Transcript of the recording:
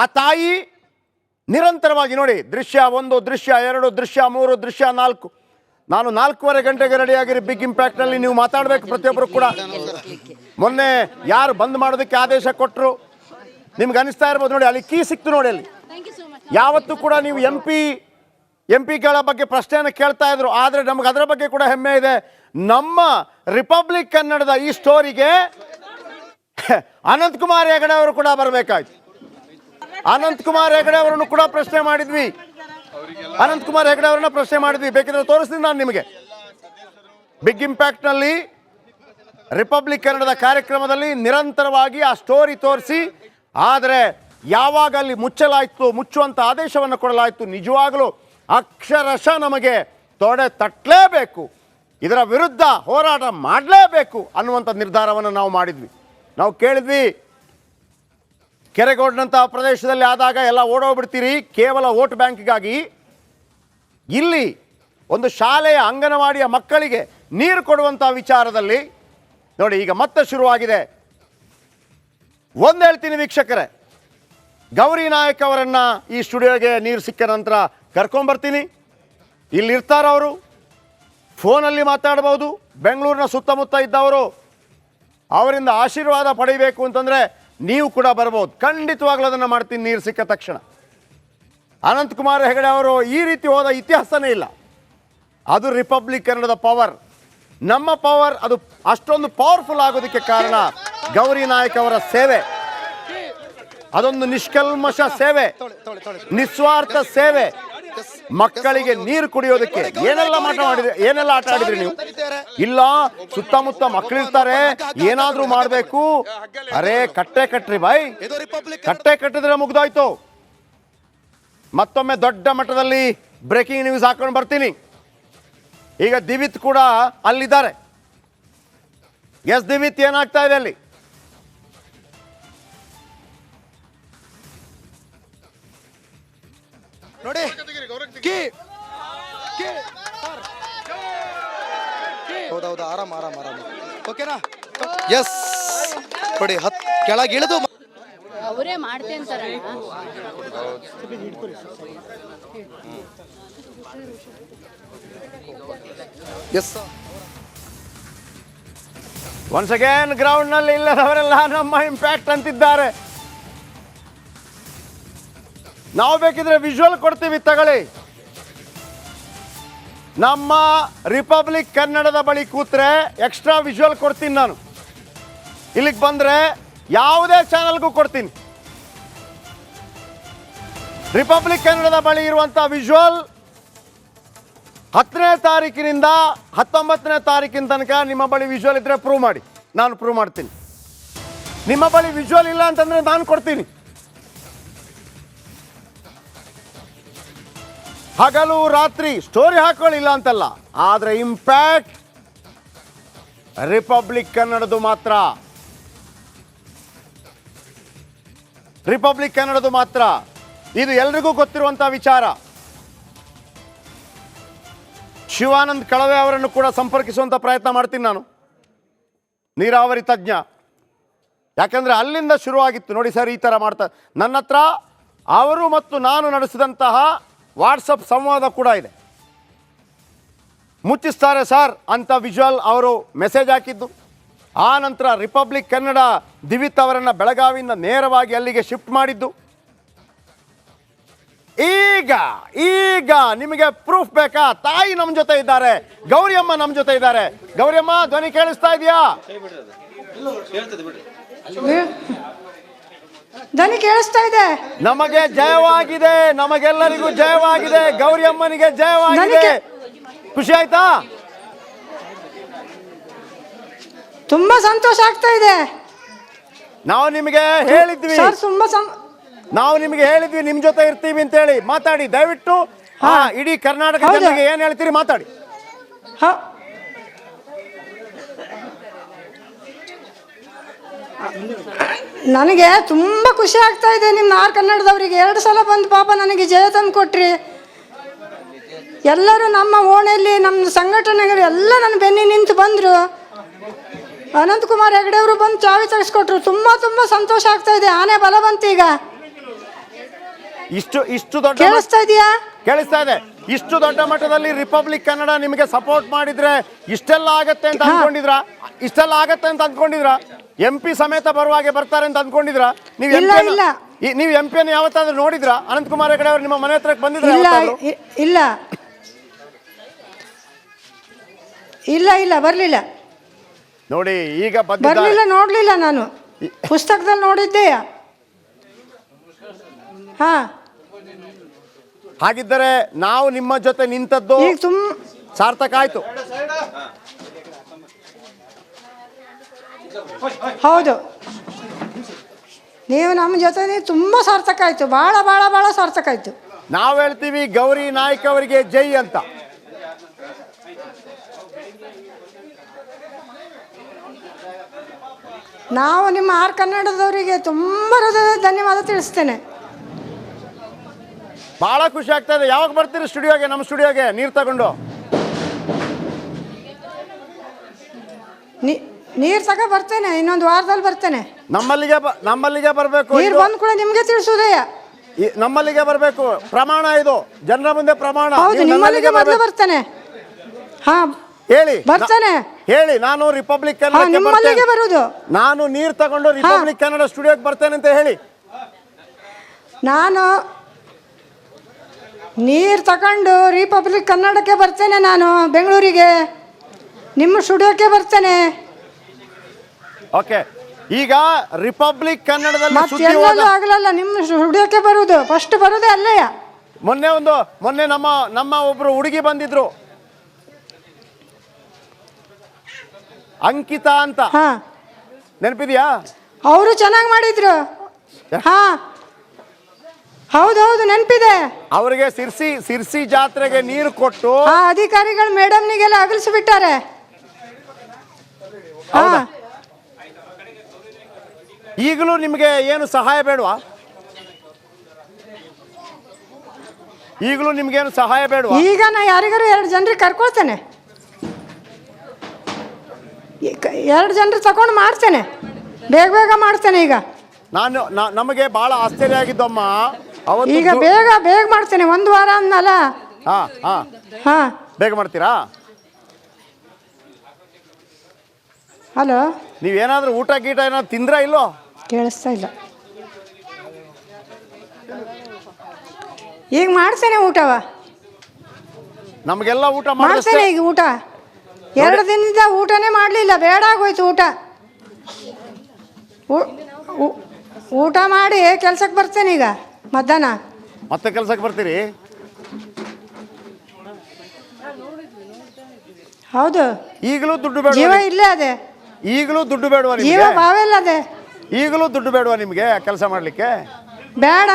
ಆ ತಾಯಿ ನಿರಂತರವಾಗಿ ನೋಡಿ, ದೃಶ್ಯ 1, ದೃಶ್ಯ 2, ದೃಶ್ಯ 3, ದೃಶ್ಯ 4. ನಾನು 4:15 ಗಂಟೆಗೆ ರೆಡಿಯಾಗಿರಿ. ಬಿಗ್ ಇಂಪ್ಯಾಕ್ಟ್ನಲ್ಲಿ ನೀವು ಮಾತಾಡಬೇಕು ಪ್ರತಿಯೊಬ್ಬರು ಕೂಡ. ಮೊನ್ನೆ ಯಾರು ಬಂದ್ ಮಾಡೋದಕ್ಕೆ ಆದೇಶ ಕೊಟ್ಟರು ನಿಮ್ಗೆ ಅನಿಸ್ತಾ ಇರ್ಬೋದು. ನೋಡಿ ಅಲ್ಲಿ ಕೀ ಸಿಕ್ತು ನೋಡಿ. ಅಲ್ಲಿ ಯಾವತ್ತೂ ಕೂಡ ನೀವು ಎಂ ಪಿಗಳ ಬಗ್ಗೆ ಪ್ರಶ್ನೆಯನ್ನು ಕೇಳ್ತಾ ಇದ್ರು. ಆದರೆ ನಮ್ಗೆ ಅದರ ಬಗ್ಗೆ ಕೂಡ ಹೆಮ್ಮೆ ಇದೆ. ನಮ್ಮ ರಿಪಬ್ಲಿಕ್ ಕನ್ನಡದ ಈ ಸ್ಟೋರಿಗೆ ಅನಂತಕುಮಾರ್ ಹೆಗಡೆ ಅವರು ಕೂಡ ಬರಬೇಕಾಯ್ತು. ಅನಂತಕುಮಾರ್ ಹೆಗಡೆ ಅವರನ್ನು ಕೂಡ ಪ್ರಶ್ನೆ ಮಾಡಿದ್ವಿ. ಅನಂತಕುಮಾರ್ ಹೆಗಡೆ ಅವರನ್ನ ಪ್ರಶ್ನೆ ಮಾಡಿದ್ವಿ. ಬೇಕಿದ್ರೆ ತೋರಿಸ್ತೀನಿ ನಾನು ನಿಮಗೆ. ಬಿಗ್ ಇಂಪ್ಯಾಕ್ಟ್ನಲ್ಲಿ ರಿಪಬ್ಲಿಕ್ ಕನ್ನಡದ ಕಾರ್ಯಕ್ರಮದಲ್ಲಿ ನಿರಂತರವಾಗಿ ಆ ಸ್ಟೋರಿ ತೋರಿಸಿ, ಆದರೆ ಯಾವಾಗ ಅಲ್ಲಿ ಮುಚ್ಚುವಂಥ ಆದೇಶವನ್ನು ಕೊಡಲಾಯಿತು, ನಿಜವಾಗಲೂ ಅಕ್ಷರಶಃ ನಮಗೆ ತೊಡೆ ತಟ್ಟಲೇಬೇಕು, ಇದರ ವಿರುದ್ಧ ಹೋರಾಟ ಮಾಡಲೇಬೇಕು ಅನ್ನುವಂಥ ನಿರ್ಧಾರವನ್ನು ನಾವು ಮಾಡಿದ್ವಿ. ನಾವು ಕೇಳಿದ್ವಿ, ಕೆರೆಗೋಡಿನಂತಹ ಪ್ರದೇಶದಲ್ಲಿ ಆದಾಗ ಎಲ್ಲ ಓಡೋಗ್ಬಿಡ್ತೀರಿ ಕೇವಲ ವೋಟ್ ಬ್ಯಾಂಕ್ಗಾಗಿ. ಇಲ್ಲಿ ಒಂದು ಶಾಲೆಯ ಅಂಗನವಾಡಿಯ ಮಕ್ಕಳಿಗೆ ನೀರು ಕೊಡುವಂಥ ವಿಚಾರದಲ್ಲಿ ನೋಡಿ ಈಗ ಮತ್ತೆ ಶುರುವಾಗಿದೆ. ಒಂದು ಹೇಳ್ತೀನಿ ವೀಕ್ಷಕರೇ, ಗೌರಿ ನಾಯಕ್ ಅವರನ್ನು ಈ ಸ್ಟುಡಿಯೋಗೆ ನೀರು ಸಿಕ್ಕ ನಂತರ ಕರ್ಕೊಂಬರ್ತೀನಿ. ಇಲ್ಲಿರ್ತಾರೆ ಅವರು, ಫೋನಲ್ಲಿ ಮಾತಾಡ್ಬೋದು. ಬೆಂಗಳೂರಿನ ಸುತ್ತಮುತ್ತ ಇದ್ದವರು ಅವರಿಂದ ಆಶೀರ್ವಾದ ಪಡಿಬೇಕು ಅಂತಂದರೆ ನೀವು ಕೂಡ ಬರ್ಬೋದು. ಖಂಡಿತವಾಗ್ಲೂ ಅದನ್ನು ಮಾಡ್ತೀನಿ ನೀರು ಸಿಕ್ಕ ತಕ್ಷಣ. ಅನಂತಕುಮಾರ್ ಹೆಗಡೆ ಅವರು ಈ ರೀತಿ ಹೋದ ಇತಿಹಾಸನೇ ಇಲ್ಲ. ಅದು ರಿಪಬ್ಲಿಕ್ ಕನ್ನಡದ ಪವರ್, ನಮ್ಮ ಪವರ್. ಅದು ಅಷ್ಟೊಂದು ಪವರ್ಫುಲ್ ಆಗೋದಕ್ಕೆ ಕಾರಣ ಗೌರಿ ನಾಯಕ್ ಅವರ ಸೇವೆ. ಅದೊಂದು ನಿಷ್ಕಲ್ಮಶ ಸೇವೆ, ನಿಸ್ವಾರ್ಥ ಸೇವೆ. ಮಕ್ಕಳಿಗೆ ನೀರು ಕುಡಿಯೋದಕ್ಕೆ ಏನೆಲ್ಲ ಆಟ ಆಡಿದ್ರಿ ನೀವು? ಇಲ್ಲ, ಸುತ್ತಮುತ್ತ ಮಕ್ಕಳಿರ್ತಾರೆ, ಏನಾದ್ರೂ ಮಾಡಬೇಕು. ಅರೆ ಕಟ್ಟೆ ಕಟ್ಟ್ರಿ ಬಾಯ್, ಕಟ್ಟೆ ಕಟ್ಟಿದ್ರೆ ಮುಗ್ದೋಯ್ತು. ಮತ್ತೊಮ್ಮೆ ದೊಡ್ಡ ಮಟ್ಟದಲ್ಲಿ ಬ್ರೇಕಿಂಗ್ ನ್ಯೂಸ್ ಹಾಕೊಂಡು ಬರ್ತೀನಿ. ಈಗ ದಿವಿತ್ ಕೂಡ ಅಲ್ಲಿದ್ದಾರೆ. ಎಸ್ ದಿವಿತ್, ಏನಾಗ್ತಾ ಇದೆ ಅಲ್ಲಿ? ನೋಡಿ, ಹೌದೌದು, ಆರಾಮ ಓಕೆನಾ? ಎಸ್ ನೋಡಿ, ಕೆಳಗೆ ಇಳಿದು ಅವರೇ ಮಾಡ್ತೇನೆ ಅಂತಾರೆ. ಎಸ್ ಒನ್ಸ್ ಅಗೇನ್ ಗ್ರೌಂಡ್ನಲ್ಲಿ ಇಲ್ಲದವರೆಲ್ಲ ನಮ್ಮ ಇಂಪ್ಯಾಕ್ಟ್ ಅಂತಿದ್ದಾರೆ. ನಾವು ಬೇಕಿದ್ರೆ ವಿಜುವಲ್ ಕೊಡ್ತೀವಿ, ತಗೊಳ್ಳಿ. ನಮ್ಮ ರಿಪಬ್ಲಿಕ್ ಕನ್ನಡದ ಬಳಿ ಕೂತ್ರೆ ಎಕ್ಸ್ಟ್ರಾ ವಿಜುವಲ್ ಕೊಡ್ತೀನಿ ನಾನು. ಇಲ್ಲಿಗೆ ಬಂದರೆ ಯಾವುದೇ ಚಾನಲ್ಗೂ ಕೊಡ್ತೀನಿ. ರಿಪಬ್ಲಿಕ್ ಕನ್ನಡದ ಬಳಿ ಇರುವಂಥ ವಿಜುವಲ್ 10ನೇ ತಾರೀಕಿನಿಂದ 19ನೇ ತಾರೀಕಿನ ತನಕ ನಿಮ್ಮ ಬಳಿ ವಿಜುವಲ್ ಇದ್ದರೆ ಪ್ರೂವ್ ಮಾಡಿ, ನಾನು ಪ್ರೂವ್ ಮಾಡ್ತೀನಿ. ನಿಮ್ಮ ಬಳಿ ವಿಜುವಲ್ ಇಲ್ಲ ಅಂತಂದರೆ ನಾನು ಕೊಡ್ತೀನಿ. ಹಗಲು ರಾತ್ರಿ ಸ್ಟೋರಿ ಹಾಕೊಳ್ಳಿಲ್ಲ ಅಂತಲ್ಲ, ಆದರೆ ಇಂಪ್ಯಾಕ್ಟ್ ರಿಪಬ್ಲಿಕ್ ಕನ್ನಡದು ಮಾತ್ರ. ರಿಪಬ್ಲಿಕ್ ಕನ್ನಡದು ಮಾತ್ರ. ಇದು ಎಲ್ರಿಗೂ ಗೊತ್ತಿರುವಂಥ ವಿಚಾರ. ಶಿವಾನಂದ್ ಕಳವೆ ಅವರನ್ನು ಕೂಡ ಸಂಪರ್ಕಿಸುವಂಥ ಪ್ರಯತ್ನ ಮಾಡ್ತೀನಿ ನಾನು, ನೀರಾವರಿ ತಜ್ಞ. ಯಾಕಂದರೆ ಅಲ್ಲಿಂದ ಶುರುವಾಗಿತ್ತು ನೋಡಿ ಸರ್, ಈ ಥರ ಮಾಡ್ತಾರೆ. ನನ್ನ ಹತ್ರ ಅವರು ಮತ್ತು ನಾನು ನಡೆಸಿದಂತಹ ವಾಟ್ಸಪ್ ಸಂವಾದ ಕೂಡ ಇದೆ. ಮುಚ್ಚಿಸ್ತಾರೆ ಸರ್ ಅಂತ ವಿಜುವಲ್ ಅವರು ಮೆಸೇಜ್ ಹಾಕಿದ್ದು. ಆ ನಂತರ ರಿಪಬ್ಲಿಕ್ ಕನ್ನಡ ದಿವಿತ್ ಅವರನ್ನು ಬೆಳಗಾವಿಯಿಂದ ನೇರವಾಗಿ ಅಲ್ಲಿಗೆ ಶಿಫ್ಟ್ ಮಾಡಿದ್ದು. ಈಗ ನಿಮಗೆ ಪ್ರೂಫ್ ಬೇಕಾ? ತಾಯಿ ನಮ್ಮ ಜೊತೆ ಇದ್ದಾರೆ, ಗೌರಿಯಮ್ಮ ನಮ್ಮ ಜೊತೆ ಇದ್ದಾರೆ. ಗೌರಿಯಮ್ಮ, ಧ್ವನಿ ಕೇಳಿಸ್ತಾ ಇದೆಯಾ? ಧ್ವನಿ ಕೇಳಿಸ್ತಾ ಇದೆ. ನಮಗೆ ಜಯವಾಗಿದೆ, ನಮಗೆಲ್ಲರಿಗೂ ಜಯವಾಗಿದೆ, ಗೌರಿಯಮ್ಮನಿಗೆ ಜಯವಾಗಿದೆ. ಖುಷಿ ಆಯ್ತಾ? ತುಂಬಾ ಸಂತೋಷ ಆಗ್ತಾ ಇದೆ. ನಾವು ನಿಮಗೆ ಹೇಳಿದ್ವಿ, ನಿಮ್ ಜೊತೆ ಇರ್ತೀವಿ ಅಂತ ಹೇಳಿ. ಮಾತಾಡಿ ದಯವಿಟ್ಟು. ಇಡೀ ಕರ್ನಾಟಕ ಜನರಿಗೆ ಏನ್ ಹೇಳ್ತೀರಿ ಮಾತಾಡಿ. ನನಗೆ ತುಂಬ ಖುಷಿ ಆಗ್ತಾ ಇದೆ. ನಿಮ್ಮ ಆರ್ ಕನ್ನಡದವರಿಗೆ 2 ಸಲ ಬಂದು ಪಾಪ ನನಗೆ ಜಯ ತಂದು ಕೊಟ್ರಿ. ಎಲ್ಲರೂ ನಮ್ಮ ಓಣೆಯಲ್ಲಿ ನಮ್ಮ ಸಂಘಟನೆಗಳು ಎಲ್ಲ ನನ್ನ ಬೆನ್ನಿ ನಿಂತು ಬಂದರು. ಅನಂತಕುಮಾರ್ ಹೆಗಡೆ ಅವರು ಬಂದು ಚಾವಿ ತೆಗೆಸ್ಕೊಟ್ರು. ತುಂಬ ಸಂತೋಷ ಆಗ್ತಾ ಇದೆ. ಆನೆ ಬಲ ಬಂತು. ಈಗ ಇಷ್ಟು ದೊಡ್ಡ ಕೇಳಿಸ್ತಾ ಇದೆಯಾ? ಕೇಳಿಸ್ತಾ ಇದೆ. ಇಷ್ಟು ದೊಡ್ಡ ಮಟ್ಟದಲ್ಲಿ ರಿಪಬ್ಲಿಕ್ ಕನ್ನಡ ನಿಮಗೆ ಸಪೋರ್ಟ್ ಮಾಡಿದ್ರೆ ಇಷ್ಟೆಲ್ಲ ಆಗತ್ತೆ ಅಂತ ಅನ್ಕೊಂಡಿದ್ರ? MP ಸಮೇತ ಬರುವಾಗೆ ಬರ್ತಾರೆ ಅಂತ ಅನ್ಕೊಂಡಿದ್ರ? ನೀವು MP ಅನ್ನು ಯಾವತ್ತಾದ್ರೂ ನೋಡಿದ್ರ? ಅನಂತಕುಮಾರ್ ಹೆಗಡೆ ಅವರು ನಿಮ್ಮ ಮನೆ ಹತ್ರಕ್ಕೆ ಬಂದಿದ್ರ? ಇಲ್ಲ ಬರ್ಲಿಲ್ಲ ನೋಡಿ, ಈಗ ಬರ್ಲಿಲ್ಲ, ನೋಡ್ಲಿಲ್ಲ. ನಾನು ಪುಸ್ತಕದಲ್ಲಿ ನೋಡಿದ್ದೆ. ಹಾ, ಹಾಗಿದ್ದರೆ ನಾವು ನಿಮ್ಮ ಜೊತೆ ನಿಂತದ್ದು ಈಗ ಸಾರ್ಥಕ ಆಯ್ತು. ಹೌದು, ನೀವು ನಮ್ಮ ಜೊತೆ ತುಂಬಾ ಸಾರ್ಥಕ ಆಯ್ತು. ಬಹಳ ಬಹಳ ಬಹಳ ಸಾರ್ಥಕ ಆಯ್ತು. ನಾವು ಹೇಳ್ತೀವಿ ಗೌರಿ ನಾಯ್ಕ ಅವರಿಗೆ ಜೈ ಅಂತ. ನಾವು ನಿಮ್ಮ ಆರ್ ಕನ್ನಡದವರಿಗೆ ತುಂಬಾ ಧನ್ಯವಾದ ತಿಳಿಸ್ತೇನೆ. ಬಹಳ ಖುಷಿ ಆಗ್ತಾ ಇದೆ. ಯಾವಾಗ ಬರ್ತೀರಿ ಸ್ಟುಡಿಯೋಗೆ, ನಮ್ಮ ಸ್ಟುಡಿಯೋಗೆ ನೀರು ತಗೊಂಡು? ನೀರು ತಗ ಬರ್ತೇನೆ, ಇನ್ನೊಂದು ವಾರದಲ್ಲಿ ಬರ್ತೇನೆ. ನಮ್ಮಲ್ಲಿಗೆ ಬರಬೇಕು. ನೀರು ಬಂದ್ ಕೂಡ ನಿಮ್ಗೆ ತಿಳಿಸುವುದಯ್ಯ. ನಮ್ಮಲ್ಲಿಗೆ ಬರಬೇಕು. ಪ್ರಮಾಣ ಇದು, ಜನರ ಮುಂದೆ ಪ್ರಮಾಣ. ಹೌದು, ನಿಮ್ಮಲ್ಲಿಗೆ ಮೊದಲು ಬರ್ತೇನೆ. ಹಾ, ಹೇಳಿ ಬರ್ತೇನೆ. ಹೇಳಿ, ನಾನು ರಿಪಬ್ಲಿಕ್ ಕನ್ನಡ ನಿಮ್ಮಲ್ಲಿಗೆ ಬರುವುದು. ನಾನು ನೀರು ತಗೊಂಡು ರಿಪಬ್ಲಿಕ್ ಕನ್ನಡ ಸ್ಟುಡಿಯೋಗೆ ಬರ್ತೇನೆ ಅಂತ ಹೇಳಿ. ನಾನು ನೀರು ತಗೊಂಡು ರಿಪಬ್ಲಿಕ್ ಕನ್ನಡಕ್ಕೆ ಬರ್ತೇನೆ. ನಾನು ಬೆಂಗಳೂರಿಗೆ ನಿಮ್ಮ ಸ್ಟುಡಿಯೋಕ್ಕೆ ಬರ್ತೇನೆ. ಓಕೆ, ಈಗ ರಿಪಬ್ಲಿಕ್ ಕನ್ನಡದಲ್ಲಿ ಎಲ್ಲೆಲ್ಲೂ ಆಗಲ್ಲ, ನಿಮ್ಮ ಸ್ಟುಡಿಯೋಕ್ಕೆ ಬರುವುದು. ಫಸ್ಟ್ ಬರುದೇ ಅಲ್ಲಯ್ಯ. ಮೊನ್ನೆ ನಮ್ಮ ಒಬ್ರು ಹುಡುಗಿ ಬಂದಿದ್ರು, ಅಂಕಿತಾ ಅಂತ. ಹಾ, ನೆನಪಿದ್ಯಾ? ಅವರು ಚೆನ್ನಾಗಿ ಮಾಡಿದ್ರು. ಹಾ, ಹೌದೌದು, ನೆನಪಿದೆ. ಅವರಿಗೆ ಸಿರ್ಸಿ ಜಾತ್ರೆಗೆ ನೀರು ಕೊಟ್ಟು ಆ ಅಧಿಕಾರಿಗಳು ಮೇಡಮ್ನಿಗೆಲ್ಲ ಅಗಲಿಸಿಬಿಟ್ಟಾರೆ. ಈಗಲೂ ನಿಮಗೆ ಏನು ಸಹಾಯ ಬೇಡವಾ? ಈಗಲೂ ನಿಮ್ಗೇನು ಸಹಾಯ ಬೇಡವಾ? ಈಗ ನಾ ಯಾರಿಗಾರು 2 ಜನರಿಗೆ ಕರ್ಕೊಳ್ತೇನೆ. 2 ಜನರು ತಗೊಂಡು ಮಾಡ್ತೇನೆ, ಬೇಗ ಮಾಡ್ತೇನೆ. ಈಗ ನಮಗೆ ಬಹಳ ಆಶ್ಚರ್ಯ ಆಗಿದ್ದಮ್ಮ. ಈಗ ಬೇಗ ಮಾಡ್ತೇನೆ. 1 ವಾರ ಅನ್ನಲ್ಲ. ಹಾ, ಬೇಗ ಮಾಡ್ತೀರಾ? ಹಲೋ, ನೀವೇನಾದ್ರೂ ಊಟ ಗೀಟ ಏನಾದ್ರು ತಿಂದ್ರಾ? ಇಲ್ಲೋ, ಕೇಳಿಸ್ತಾ ಇಲ್ಲ. ಈಗ ಮಾಡ್ತೇನೆ ಊಟವ. ನಮಗೆಲ್ಲ ಊಟ ಮಾಡ್ತೇನೆ. ಈಗ ಊಟ 2 ದಿನದಿಂದ ಊಟನೇ ಮಾಡಲಿಲ್ಲ, ಬೇಡ ಆಗೋಯ್ತು ಊಟ. ಊಟ ಮಾಡಿ ಕೆಲ್ಸಕ್ಕೆ ಬರ್ತೇನೆ. ಈಗ ಮಧ್ಯಾಹ್ನ ಮತ್ತೆ ಕೆಲ್ಸಕ್ಕೆ ಬರ್ತೀರಿ? ಹೌದು. ಈಗಲೂ ದುಡ್ಡು ಬೇಡ? ಜೀವ ಇಲ್ಲೇ ಅದೇ. ಈಗಲೂ ದುಡ್ಡು ಬೇಡವಾ? ಜೀವ ಭಾವೆಲ್ಲ ಅದೇ. ಈಗಲೂ ದುಡ್ಡು ಬೇಡವಾ ನಿಮಗೆ ಕೆಲಸ ಮಾಡ್ಲಿಕ್ಕೆ? ಬೇಡ.